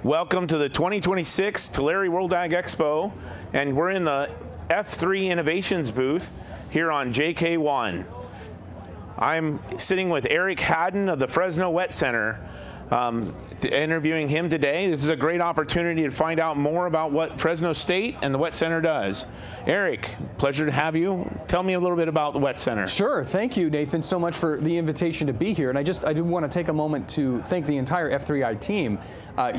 Welcome to the 2026 Tulare World Ag Expo, and we're in the F3 Innovations booth here on JK1. I'm sitting with Eric Hadden of the Fresno Wet Center, interviewing him today. This is a great opportunity to find out more about what Fresno State and the Wet Center does. Eric, pleasure to have you. Tell me a little bit about the Wet Center. Sure. Thank you, Nathan, so much for the invitation to be here. And I do want to take a moment to thank the entire F3i team.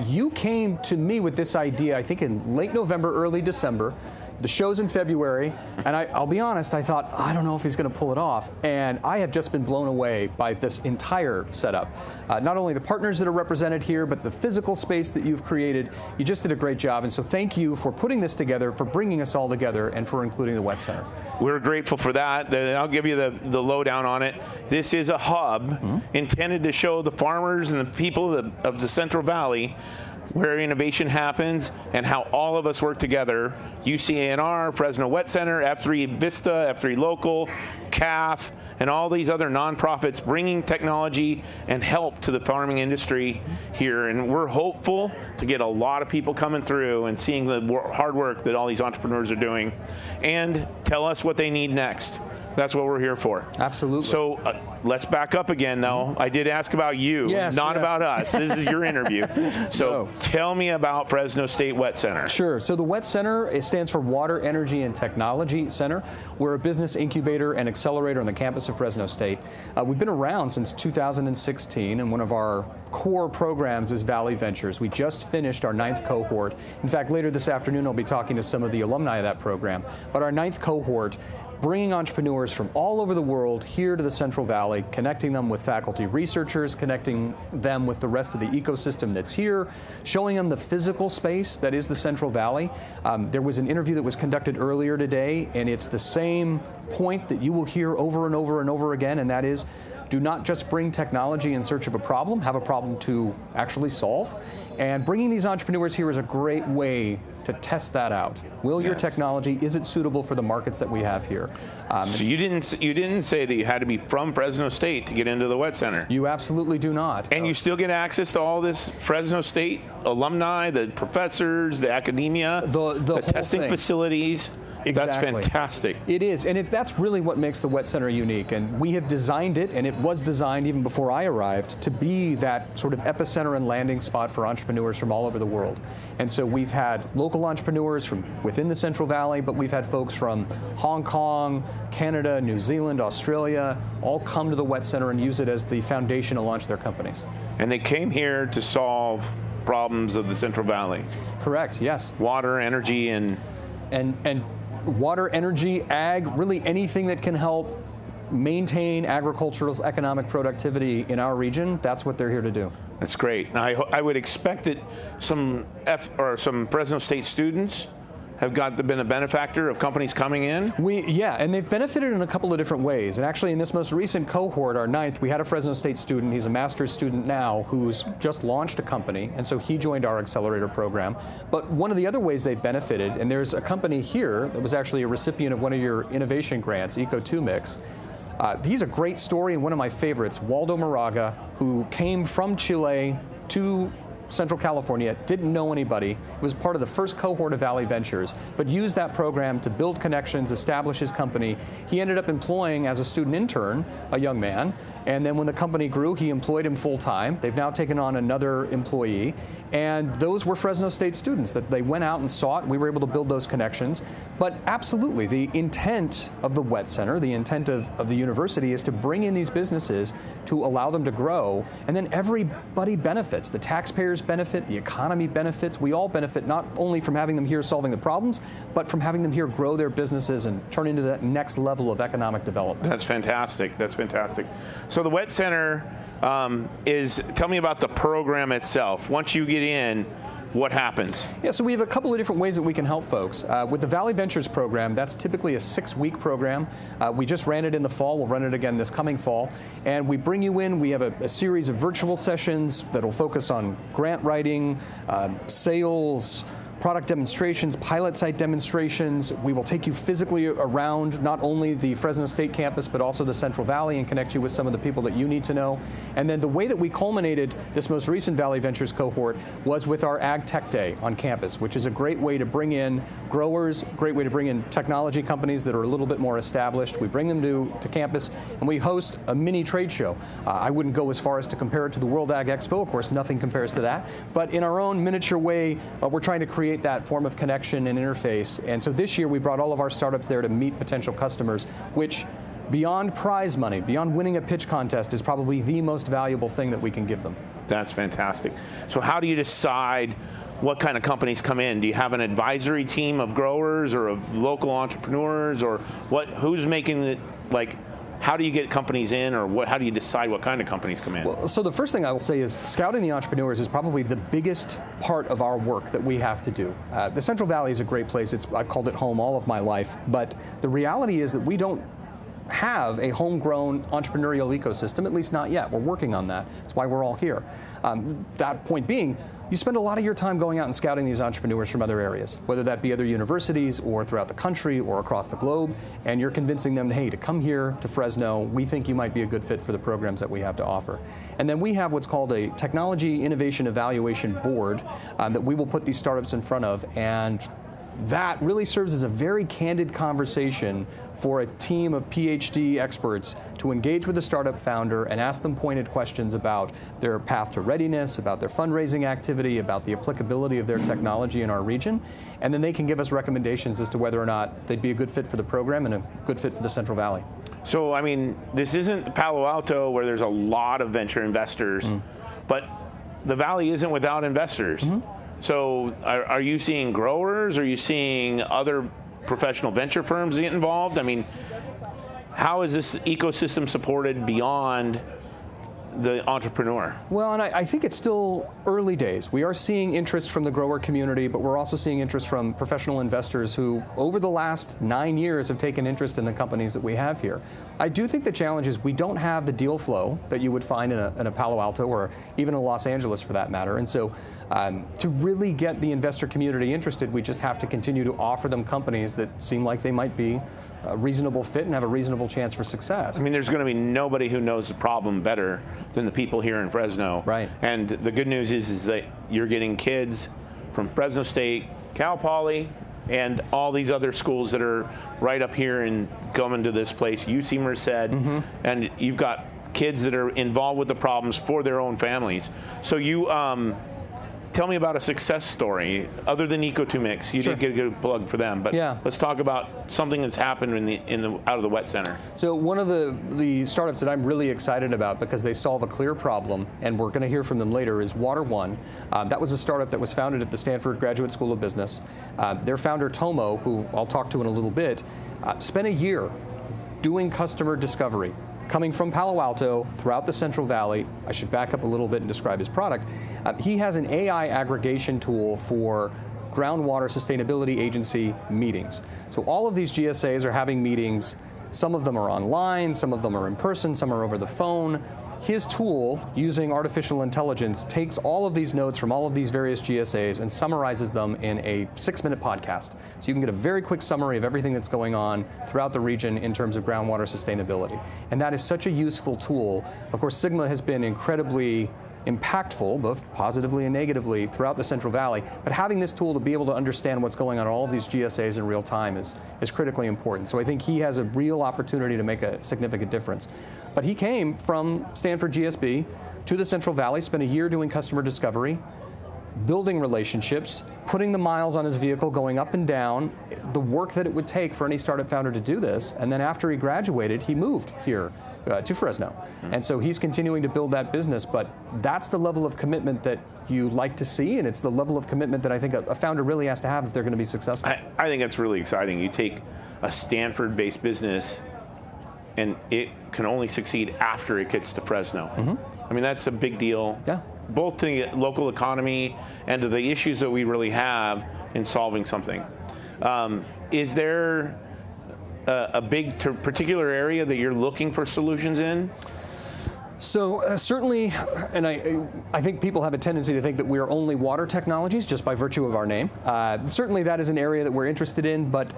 You came to me with this idea, I think in late November, early December. The show's in February, and I'll be honest, I thought, I don't know if he's going to pull it off. And I have just been blown away by this entire setup. Not only the partners that are represented here, but the physical space that you've created. You just did a great job, and so thank you for putting this together, for bringing us all together, and for including the Wet Center. We're grateful for that. I'll give you the lowdown on it. This is a hub intended to show the farmers and the people of the Central Valley where innovation happens and how all of us work together. UCANR, Fresno Wet Center, F3 Vista, F3 Local, CAF, and all these other nonprofits bringing technology and help to the farming industry here. And we're hopeful to get a lot of people coming through and seeing the hard work that all these entrepreneurs are doing and tell us what they need next. That's what we're here for. Absolutely. So let's back up again, though. I did ask about you, not about us. This is your interview. So tell me about Fresno State Wet Center. Sure. So the Wet Center, it stands for Water, Energy, and Technology Center. We're a business incubator and accelerator on the campus of Fresno State. We've been around since 2016, and one of our core programs is Valley Ventures. We just finished our 9th cohort. In fact, later this afternoon, I'll be talking to some of the alumni of that program. But our 9th cohort, bringing entrepreneurs from all over the world here to the Central Valley, connecting them with faculty researchers, connecting them with the rest of the ecosystem that's here, showing them the physical space that is the Central Valley. There was an interview that was conducted earlier today, and it's the same point that you will hear over and over and over again, and that is, do not just bring technology in search of a problem, have a problem to actually solve. And bringing these entrepreneurs here is a great way to test that out. Will your technology, is it suitable for the markets that we have here? So you didn't say that you had to be from Fresno State to get into the Wet Center. You absolutely do not. And you still get access to all this Fresno State alumni, the professors, the academia, the testing facilities. Exactly. That's fantastic. It is, and that's really what makes the Wet Center unique. And we have designed it, and it was designed even before I arrived, to be that sort of epicenter and landing spot for entrepreneurs from all over the world. And so we've had local entrepreneurs from within the Central Valley, but we've had folks from Hong Kong, Canada, New Zealand, Australia, all come to the Wet Center and use it as the foundation to launch their companies. And they came here to solve problems of the Central Valley. Correct, yes. Water, energy, and water, energy, ag, really anything that can help maintain agricultural economic productivity in our region, that's what they're here to do. That's great. Now, I would expect that some Fresno State students have been a benefactor of companies coming in? Yeah, and they've benefited in a couple of different ways. And actually in this most recent cohort, our 9th, we had a Fresno State student, he's a master's student now, who's just launched a company, and so he joined our accelerator program. But one of the other ways they've benefited, and there's a company here that was actually a recipient of one of your innovation grants, Eco2Mix. He's a great story and one of my favorites, Waldo Moraga, who came from Chile to Central California, didn't know anybody, was part of the first cohort of Valley Ventures, but used that program to build connections, establish his company. He ended up employing, as a student intern, a young man, and then when the company grew, he employed him full-time. They've now taken on another employee, and those were Fresno State students that they went out and sought. We were able to build those connections. But absolutely, the intent of the Wet Center, the intent of the university is to bring in these businesses to allow them to grow, and then everybody benefits. The taxpayers benefit, the economy benefits. We all benefit not only from having them here solving the problems, but from having them here grow their businesses and turn into that next level of economic development. That's fantastic. That's fantastic. So the Wet Center tell me about the program itself. Once you get in, what happens? Yeah, so we have a couple of different ways that we can help folks. With the Valley Ventures program, that's typically a 6-week program. We just ran it in the fall. We'll run it again this coming fall. And we bring you in. We have a series of virtual sessions that will focus on grant writing, sales, product demonstrations, pilot site demonstrations. We will take you physically around not only the Fresno State campus, but also the Central Valley and connect you with some of the people that you need to know. And then the way that we culminated this most recent Valley Ventures cohort was with our Ag Tech Day on campus, which is a great way to bring in growers, great way to bring in technology companies that are a little bit more established. We bring them to campus and we host a mini trade show. I wouldn't go as far as to compare it to the World Ag Expo. Of course, nothing compares to that. But in our own miniature way, we're trying to create that form of connection and interface. And so this year we brought all of our startups there to meet potential customers, which beyond prize money, beyond winning a pitch contest, is probably the most valuable thing that we can give them. That's fantastic. So how do you decide what kind of companies come in? Do you have an advisory team of growers or of local entrepreneurs, or who's making it, like, how do you get companies in, or how do you decide what kind of companies come in? Well, so the first thing I will say is scouting the entrepreneurs is probably the biggest part of our work that we have to do. The Central Valley is a great place. I've called it home all of my life, but the reality is that we don't have a homegrown entrepreneurial ecosystem, at least not yet. We're working on that. That's why we're all here. That point being, you spend a lot of your time going out and scouting these entrepreneurs from other areas, whether that be other universities or throughout the country or across the globe, and you're convincing them, hey, to come here to Fresno, we think you might be a good fit for the programs that we have to offer. And then we have what's called a Technology Innovation Evaluation Board that we will put these startups in front of, and that really serves as a very candid conversation for a team of PhD experts to engage with the startup founder and ask them pointed questions about their path to readiness, about their fundraising activity, about the applicability of their technology in our region, and then they can give us recommendations as to whether or not they'd be a good fit for the program and a good fit for the Central Valley. So, I mean, this isn't Palo Alto where there's a lot of venture investors, but the Valley isn't without investors. So are you seeing growers? Are you seeing other professional venture firms get involved? I mean, how is this ecosystem supported beyond the entrepreneur? Well, and I think it's still early days. We are seeing interest from the grower community, but we're also seeing interest from professional investors who, over the last 9 years, have taken interest in the companies that we have here. I do think the challenge is we don't have the deal flow that you would find in a Palo Alto or even a Los Angeles for that matter. And so to really get the investor community interested, we just have to continue to offer them companies that seem like they might be a reasonable fit and have a reasonable chance for success. I mean, there's going to be nobody who knows the problem better than the people here in Fresno. Right. And the good news is that you're getting kids from Fresno State, Cal Poly, and all these other schools that are right up here and coming to this place, UC Merced, and you've got kids that are involved with the problems for their own families. So you, tell me about a success story other than Eco2Mix. You did get a good plug for them, but let's talk about something that's happened out of the Wet Center. So one of the startups that I'm really excited about because they solve a clear problem, and we're going to hear from them later, is Water One. That was a startup that was founded at the Stanford Graduate School of Business. Their founder, Tomo, who I'll talk to in a little bit, spent a year doing customer discovery, coming from Palo Alto throughout the Central Valley. I should back up a little bit and describe his product. He has an AI aggregation tool for groundwater sustainability agency meetings. So all of these GSAs are having meetings. Some of them are online, some of them are in person, some are over the phone. His tool, using artificial intelligence, takes all of these notes from all of these various GSAs and summarizes them in a 6-minute podcast. So you can get a very quick summary of everything that's going on throughout the region in terms of groundwater sustainability. And that is such a useful tool. Of course, Sigma has been incredibly impactful, both positively and negatively, throughout the Central Valley. But having this tool to be able to understand what's going on in all of these GSAs in real time is critically important. So I think he has a real opportunity to make a significant difference. But he came from Stanford GSB to the Central Valley, spent a year doing customer discovery, building relationships, putting the miles on his vehicle, going up and down, the work that it would take for any startup founder to do this. And then after he graduated, he moved here to Fresno. And so he's continuing to build that business, but that's the level of commitment that you like to see, and it's the level of commitment that I think a founder really has to have if they're going to be successful. I think that's really exciting. You take a Stanford-based business, and it can only succeed after it gets to Fresno. I mean, that's a big deal, both to the local economy and to the issues that we really have in solving something. Is there a big particular area that you're looking for solutions in? So certainly, and I think people have a tendency to think that we are only water technologies just by virtue of our name. Certainly that is an area that we're interested in, but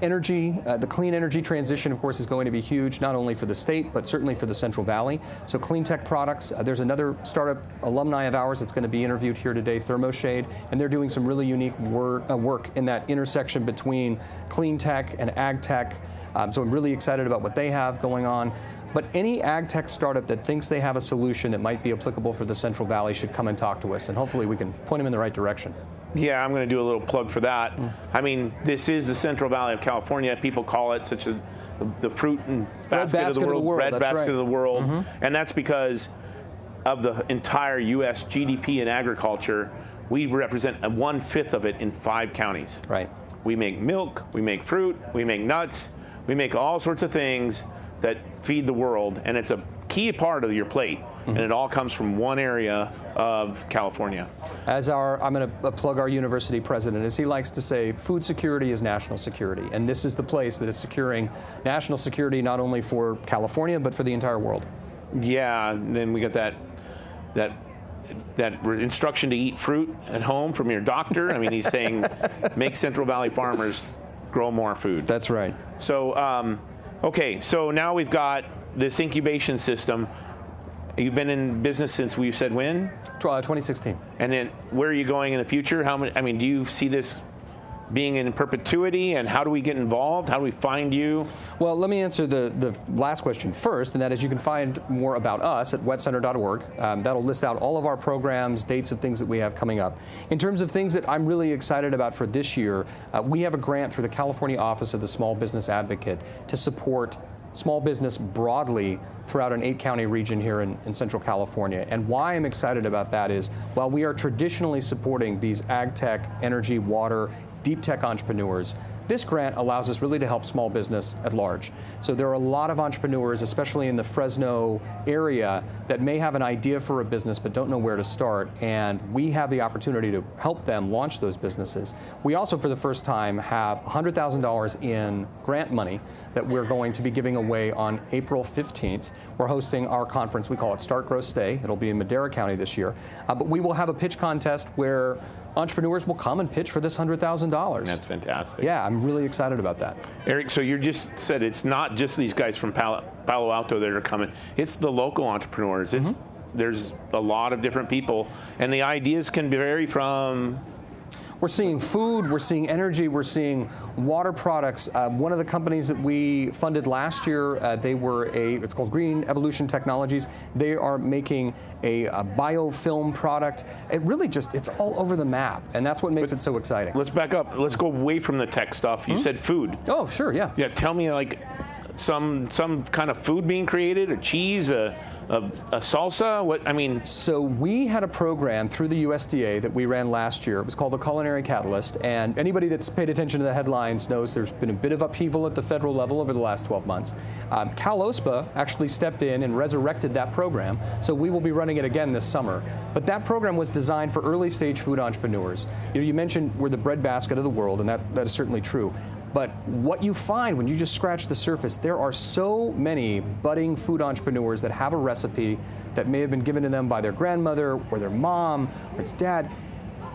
energy, the clean energy transition, of course, is going to be huge, not only for the state, but certainly for the Central Valley. So clean tech products, there's another startup alumni of ours that's going to be interviewed here today, ThermoShade, and they're doing some really unique work in that intersection between clean tech and ag tech. So I'm really excited about what they have going on. But any ag tech startup that thinks they have a solution that might be applicable for the Central Valley should come and talk to us, and hopefully we can point them in the right direction. Yeah, I'm going to do a little plug for that. I mean, this is the Central Valley of California. People call it the fruit and basket of the world, bread basket of the world. And that's because of the entire U.S. GDP in agriculture. We represent 1/5 of it in 5 counties. Right. We make milk, we make fruit, we make nuts, we make all sorts of things that feed the world, and it's a key part of your plate, and it all comes from one area of California. I'm going to plug our university president, as he likes to say, food security is national security, and this is the place that is securing national security not only for California, but for the entire world. Yeah, and then we got that instruction to eat fruit at home from your doctor. I mean, he's saying make Central Valley farmers grow more food. That's right. So, okay, so now we've got this incubation system. You've been in business since, we said when? 2016. And then where are you going in the future? How many, I mean, do you see this being in perpetuity, and how do we get involved? How do we find you? Well, let me answer the last question first, and that is you can find more about us at wetcenter.org. That'll list out all of our programs, dates of things that we have coming up. In terms of things that I'm really excited about for this year, we have a grant through the California Office of the Small Business Advocate to support small business broadly throughout an 8-county region here in Central California. And why I'm excited about that is, while we are traditionally supporting these ag tech, energy, water, deep tech entrepreneurs, this grant allows us really to help small business at large. So there are a lot of entrepreneurs, especially in the Fresno area, that may have an idea for a business but don't know where to start, and we have the opportunity to help them launch those businesses. We also, for the first time, have $100,000 in grant money that we're going to be giving away on April 15th. We're hosting our conference. We call it Start, Grow, Stay. It'll be in Madera County this year. But we will have a pitch contest where entrepreneurs will come and pitch for this $100,000. That's fantastic. Yeah, I'm really excited about that. Eric, so you just said it's not just these guys from Palo Alto that are coming. It's the local entrepreneurs. There's a lot of different people, and the ideas can vary from... We're seeing food, we're seeing energy, we're seeing water products. One of the companies that we funded last year, it's called Green Evolution Technologies. They are making a biofilm product. It really it's all over the map, and that's what makes it so exciting. Let's back up. Let's go away from the tech stuff. You said food. Oh, sure, yeah. Yeah, tell me like some kind of food being created, a cheese, a salsa? What, I mean... So we had a program through the USDA that we ran last year. It was called the Culinary Catalyst, and anybody that's paid attention to the headlines knows there's been a bit of upheaval at the federal level over the last 12 months. Cal OSPA actually stepped in and resurrected that program, so we will be running it again this summer. But that program was designed for early stage food entrepreneurs. You mentioned we're the bread basket of the world, and that is certainly true. But what you find when you just scratch the surface, there are so many budding food entrepreneurs that have a recipe that may have been given to them by their grandmother or their mom or its dad.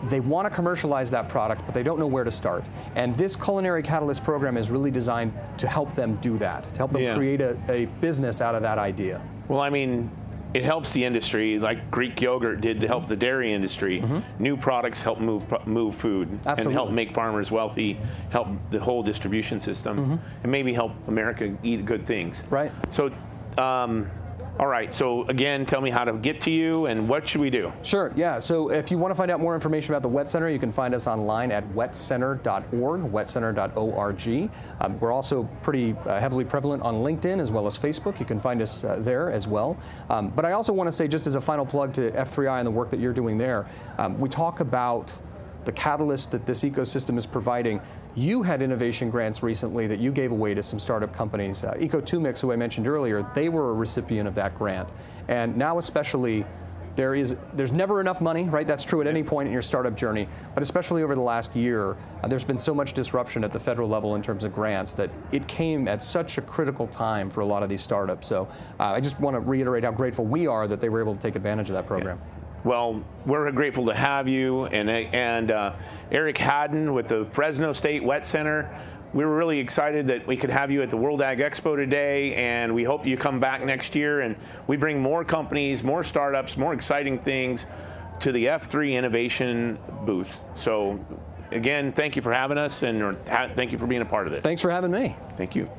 They want to commercialize that product, but they don't know where to start. And this Culinary Catalyst program is really designed to help them do that, to help them create a business out of that idea. Well, I mean, it helps the industry, like Greek yogurt did to help the dairy industry. New products help move food. Absolutely. And help make farmers wealthy, help the whole distribution system, and maybe help America eat good things. Right. So, all right, so again, tell me how to get to you and what should we do? Sure, yeah, so if you want to find out more information about the Wet Center, you can find us online at wetcenter.org, wetcenter.org. We're also pretty heavily prevalent on LinkedIn as well as Facebook. You can find us there as well. But I also want to say, just as a final plug to F3i and the work that you're doing there, we talk about the catalyst that this ecosystem is providing. You had innovation grants recently that you gave away to some startup companies. Eco2Mix, who I mentioned earlier, they were a recipient of that grant. And now especially there's never enough money, right? That's true at any point in your startup journey, but especially over the last year, there's been so much disruption at the federal level in terms of grants that it came at such a critical time for a lot of these startups. So I just want to reiterate how grateful we are that they were able to take advantage of that program. Yeah. Well, we're grateful to have you, and Eric Hadden with the Fresno State Wet Center. We were really excited that we could have you at the World Ag Expo today, and we hope you come back next year and we bring more companies, more startups, more exciting things to the F3 Innovation booth. So again, thank you for having us, and thank you for being a part of this. Thanks for having me. Thank you.